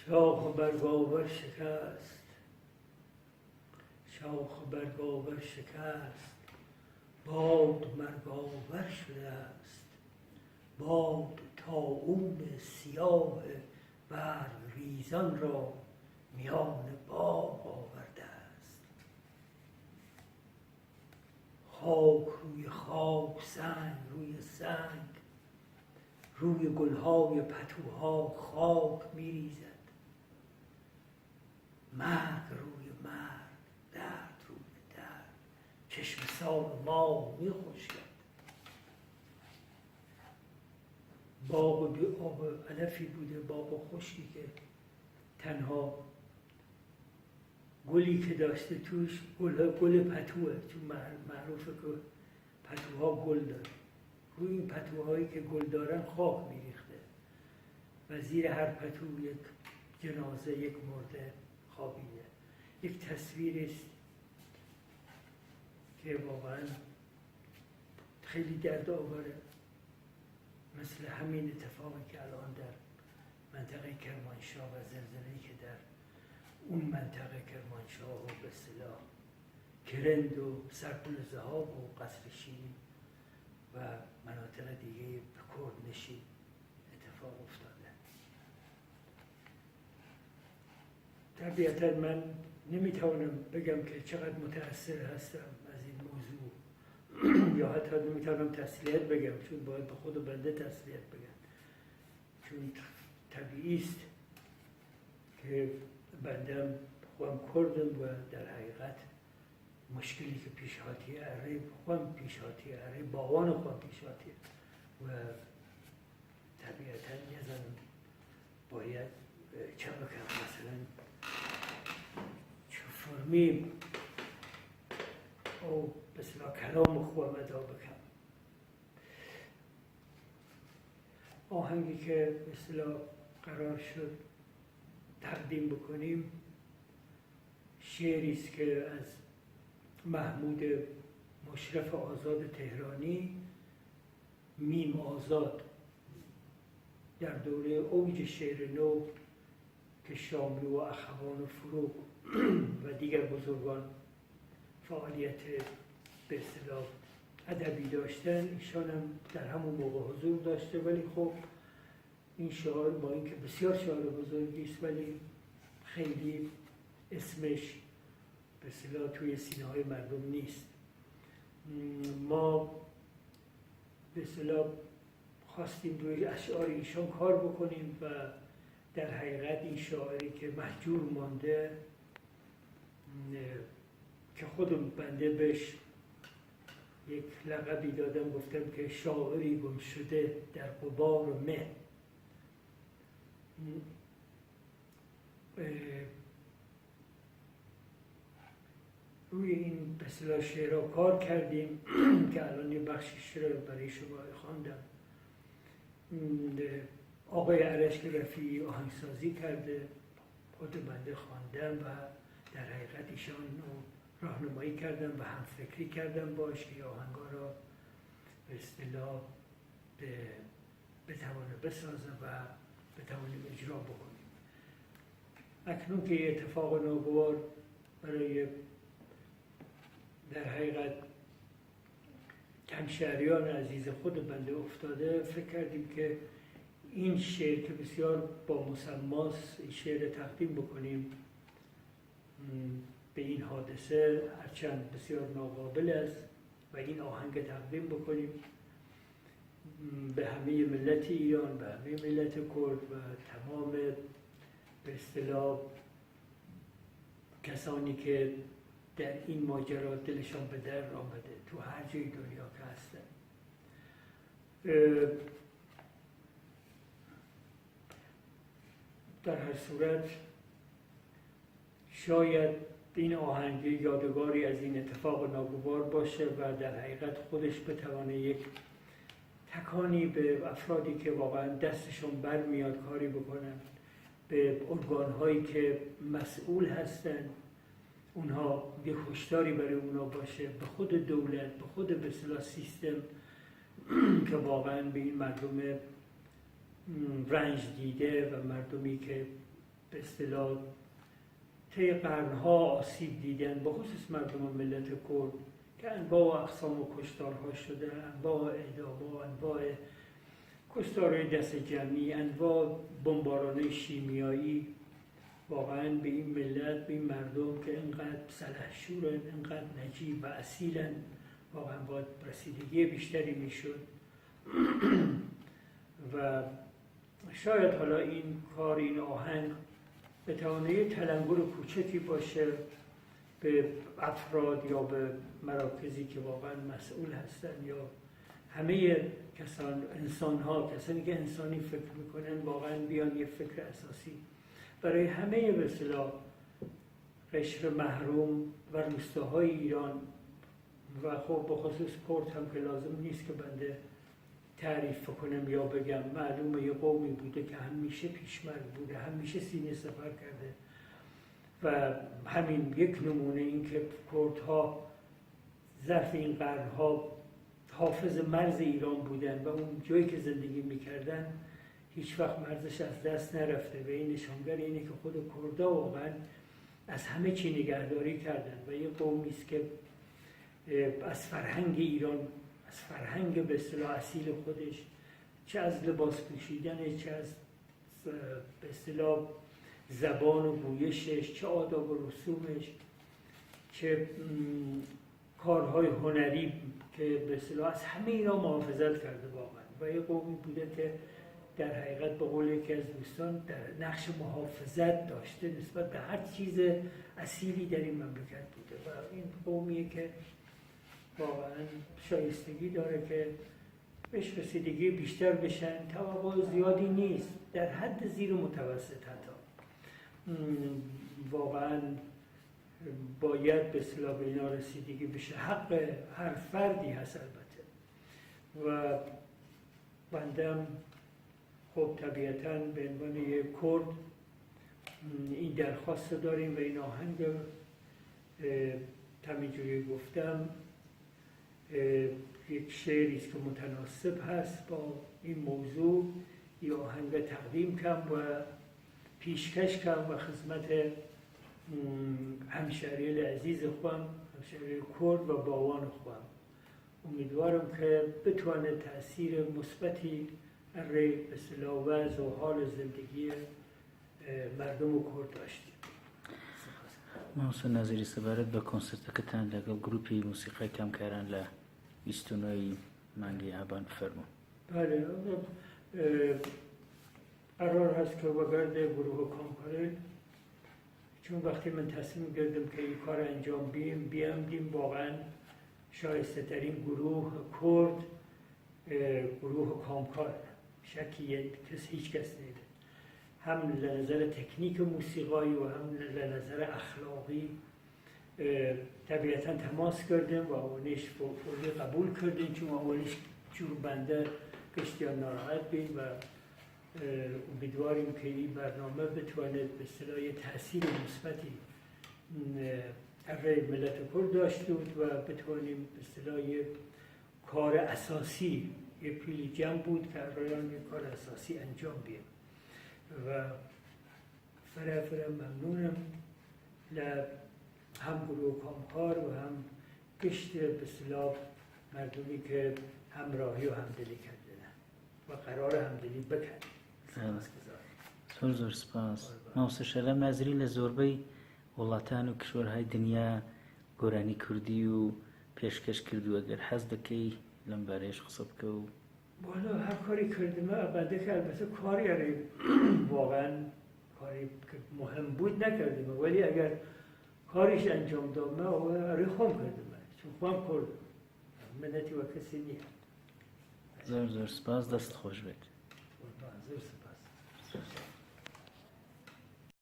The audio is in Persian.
شاخ برگاور شکست، شاخ برگاور شکست، باد مرگاور شده است، باد طاعون سیاه برگ ریزان را میان باغ آورده است. خاک روی خاک، سنگ روی سنگ، روی گلهای پتوها خاک میریزد. مرگ روی مرگ، درد روی درد، چشم سال ما میخشکد. باغ بی آب علفی بوده، باغ خشکی که تنها گلی که داشته توش گل پتوه، چون معروفه که پتوها گل داره. روی این پتوهایی که گل دارن خاک میریخته و زیر هر پتو یک جنازه، یک مرده خوابیده. یک تصویری است که واقعا خیلی دردآوره، مثل همین اتفاقی که الان در منطقه کرمانشاه و زلزله‌ای که در اون منطقه کرمانشاه و به اصطلاح کرند و سرپل ذهاب و قصر شیرین و مناطق دیگه به کردنشین اتفاق افتاده. طبیعتا من نمیتوانم بگم که چقدر متأثر هستم از این موضوع یا حتی نمیتوانم تسلیت بگم، چون باید به خود بنده تسلیت بگم، چون طبیعی است که بنده خودم کردم و در حقیقت مشکلی که پیش هاتیه اره خودم پیش هاتیه، اره باوان خودم پیش هاتیه و طبیعتا یه زن باید چه بکنم، مثلا چه فرمی او بسیار کلام خودم ادا بکنم. آهنگی که بسیار قرار شد تقدیم بکنیم شعری است که از محمود مشرف آزاد تهرانی، میم آزاد، در دوره اوج شعر نو که شاملو و اخوان و فروغ و دیگر بزرگان فعالیت به اصطلاح ادبی داشتن، ایشان هم در همون موقع حضور داشته. ولی خب این شاعر با اینکه بسیار شاعر بزرگی است ولی خیلی اسمش به اصطلاح توی سینه‌های مردم نیست. ما به اصطلاح خواستیم روی اشعار ایشان کار بکنیم و در حقیقت این شاعری که مهجور مانده که خودم بنده بهش یک لقبی دادم، گفتم که شاعری گم شده در غبار و مه. روی این به اصطلاح شعرها کار کردیم که الان یه بخشش رو برای شما خواندم. آقای ارشک رفیعی آهنگسازی کرده، خود بنده خواندم و در حقیقت ایشان راهنمایی کردم و هم فکری کردم باش که آهنگا را به اصطلاح بتوانه بسازه و بتوانیم اجرا بکنیم. اکنون که یه اتفاق ناگوار برای در حقیقت همشهریان عزیز خود بنده افتاده، فکر کردیم که این شعر که بسیار با مسماست، این شعر تقدیم بکنیم به این حادثه، هرچند بسیار ناقابل است، و این آهنگ تقدیم بکنیم به همه ملت ایران، به همه ملت کرد و تمام به اصطلاح کسانی که در این ماجرا دلشان به در آمده تو هر جای دنیا که هستن. در هر صورت شاید این آهنگ یادگاری از این اتفاق ناگوار باشه و در حقیقت خودش بتوانه یک تکانی به افرادی که واقعا دستشون برمیاد کاری بکنن، به ارگان‌هایی که مسئول هستن اونها یه هشداری برای اونها باشه، به خود دولت، به خود به اصطلاح سیستم که واقعا به این مردم رنج دیده و مردمی که به اصطلاح طی قرنها آسیب دیدن، به خصوص مردم ملت کرد که انواع و اقسام و کشتارها شده، انواع اعدام‌ها، انواع کشتارهای دست جمعی، انواع بمباران‌های شیمیایی. واقعا به این ملت، به این مردم که اینقدر سلحشورن، اینقدر نجیب و اصیلن، واقعا باید رسیدگی بیشتری میشد. و شاید حالا این کار، این آهنگ بتونه یه تلنگر کوچکی باشه به افراد یا به مراکزی که واقعا مسئول هستن، یا همه انسان‌ها، کسانی که انسانی فکر میکنن، واقعا بیان یه فکر اساسی برای همه به اصطلاح قشر محروم و روستاهای ایران و خب به خصوص کرد هم که لازم نیست که بنده تعریف کنم یا بگم، معلومه یه قومی بوده که همیشه پیشمرد بوده، همیشه سینه سپر کرده و همین یک نمونه این که کردها ظرف این قرنها حافظ مرز ایران بودن و اون جایی که زندگی میکردن هیچ وقت مرزش از دست نرفته و این نشانگر اینه که خود کردها واقعا از همه چی نگهداری کردن و یه قومی است که از فرهنگ ایران، از فرهنگ به اصطلاح اصیل خودش، چه از لباس پوشیدن، چه از به اصطلاح زبان و گویشش، چه آداب و رسومش، چه کارهای هنری که به اصطلاح از همه اینا محافظت کرده واقعا و یه قومی بوده که در حقیقت به قول یکی از دوستان در نقش محافظت داشته نسبت به هر چیز اصیلی در این مملکت بوده و این قومیه که واقعا شایستگی داره که بهش رسیدگی بیشتر بشن. توقع زیادی نیست، در حد زیر متوسط حتی. واقعا باید به اصطلاح به اینا رسیدگی بشه، حق هر فردی هست البته. و بندم خب طبیعتاً به عنوان یک کرد این درخواست داریم و این آهنگ همینجوری گفتم یک شعری است که متناسب هست با این موضوع. این آهنگ تقدیم کنم و پیشکش کنم و خدمت همشهری عزیز خودم، همشهری کرد و باوان خودم. امیدوارم که بتونه تأثیر مثبتی برای به اصطلاح وضع و حال زندگی مردم کرد داشتیم. محسن نظری سپارت به کنسرتەکەتان لەگەڵ گروپی موسیقای کامکاران لە 29 مانگی ئابان بفەرموون. بله، قرار هست که وگرد گروه کامکاره، چون وقتی من تصمیم گرفتم که این کار انجام بیام واقعا شایسته ترین گروه کرد گروه کامکار، شکی هیچ کس نیده، هم لنظر تکنیک موسیقایی و هم لنظر اخلاقی. طبیعتا تماس کردیم و اونش فوری قبول کردیم، چون اولش جور بنده بسیار ناراحت بیم و امیدواریم که این برنامه بتواند به اصطلاح تأثیر مثبتی برای ملت کرد داشته بود و بتوانیم به اصطلاح کار اساسی، یه پیلی جمع بود که رایان یک کار اساسی انجام بیم و فرا ممنونم هم گروه کامکار و هم گشت به اصطلاح مردمی که همراهی و همدلی کردن و قرار همدلی بکن. زۆر سپاس. ماوسە شەرەم نازری لە زۆربەی وڵاتان و کشوەرهای دنیا گۆرانی کوردی و پێشکەش کردووە. گەر حەز دەکەی لەم بارەیەش قسە بکە و والا هر کاری کردم بنده که البته کاری واقعا کاری که مهم بود نکردم، ولی اگر کاریش انجام دادم اره خواهم کردم، چون خواهم کردم منتی و کسی نیست. زۆر سپاس. دەست خۆش بێت. زۆر سپاس.